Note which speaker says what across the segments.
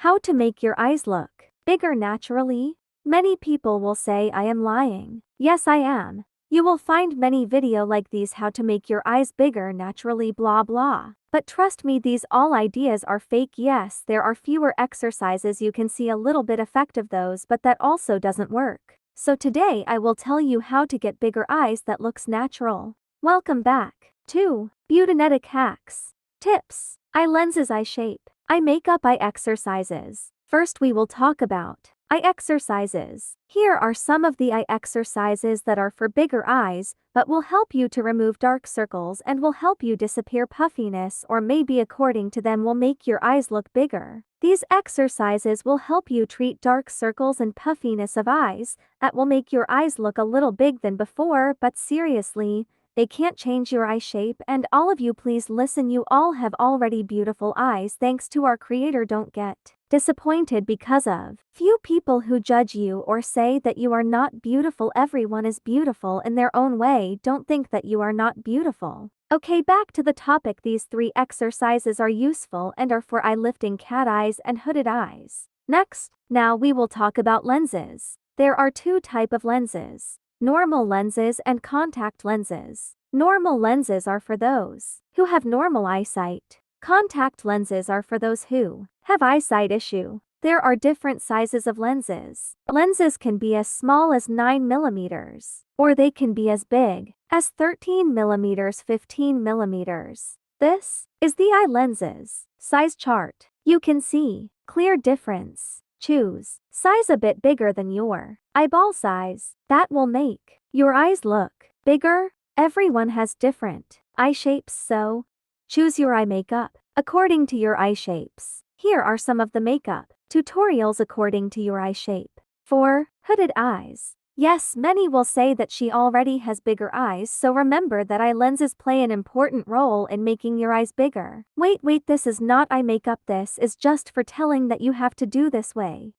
Speaker 1: How to make your eyes look bigger naturally? Many people will say I am lying. Yes, I am. You will find many video like these how to make your eyes bigger naturally blah blah. But trust me, these all ideas are fake. Yes, there are fewer exercises you can see a little bit effect of those, but that also doesn't work. So today I will tell you how to get bigger eyes that looks natural. Welcome back to Beautynetic Hacks. Tips. Eye lenses, eye shape, eye makeup, eye exercises. First we will talk about eye exercises. Here are some of the eye exercises that are for bigger eyes, but will help you to remove dark circles and will help you disappear puffiness, or maybe according to them will make your eyes look bigger. These exercises will help you treat dark circles and puffiness of eyes that will make your eyes look a little big than before, but seriously, they can't change your eye shape. And all of you, please listen, you all have already beautiful eyes thanks to our creator. Don't get disappointed because of few people who judge you or say that you are not beautiful. Everyone is beautiful in their own way. Don't think that you are not beautiful. Okay, back to the topic. These 3 exercises are useful and are for eye lifting, cat eyes and hooded eyes. Next, now we will talk about lenses. There are 2 types of lenses: normal lenses and contact lenses. Normal lenses are for those who have normal eyesight. Contact lenses are for those who have eyesight issue. There are different sizes of lenses. Lenses can be as small as 9 millimeters, or they can be as big as 13 millimeters, 15 millimeters. This is the eye lenses size chart. You can see clear difference. Choose size a bit bigger than your eyeball size. That will make your eyes look bigger. Everyone has different eye shapes, so choose your eye makeup according to your eye shapes. Here are some of the makeup tutorials according to your eye shape. For hooded eyes. Yes, many will say that she already has bigger eyes, so remember that eye lenses play an important role in making your eyes bigger. Wait, this is not eye makeup. This is just for telling that you have to do this way.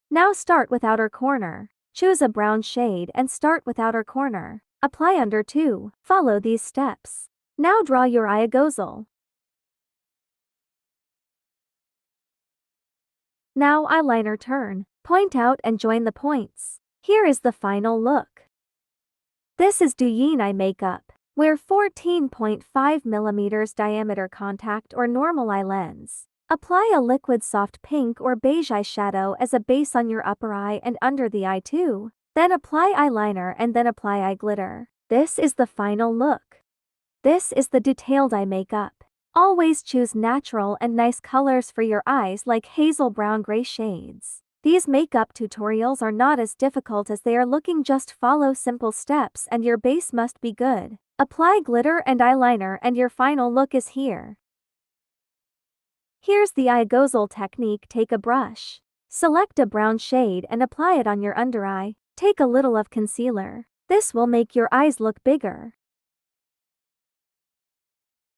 Speaker 1: Now start with outer corner. Choose a brown shade and start with outer corner. Apply under 2. Follow these steps. Now draw your eye gozel. Now eyeliner turn, point out and join the points. Here is the final look. This is Douyin eye makeup. Wear 14.5 millimeters diameter contact or normal eye lens. Apply a liquid soft pink or beige eyeshadow as a base on your upper eye and under the eye too. Then apply eyeliner and then apply eye glitter. This is the final look. This is the detailed eye makeup. Always choose natural and nice colors for your eyes like hazel brown gray shades. These makeup tutorials are not as difficult as they are looking. Just follow simple steps and your base must be good. Apply glitter and eyeliner and your final look is here. Here's the eye gozel technique. Take a brush. Select a brown shade and apply it on your under eye. Take a little of concealer. This will make your eyes look bigger.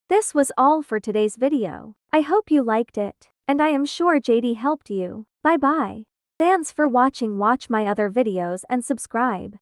Speaker 1: This was all for today's video. I hope you liked it, and I am sure JD helped you. Bye bye. Thanks for watching. Watch my other videos and subscribe.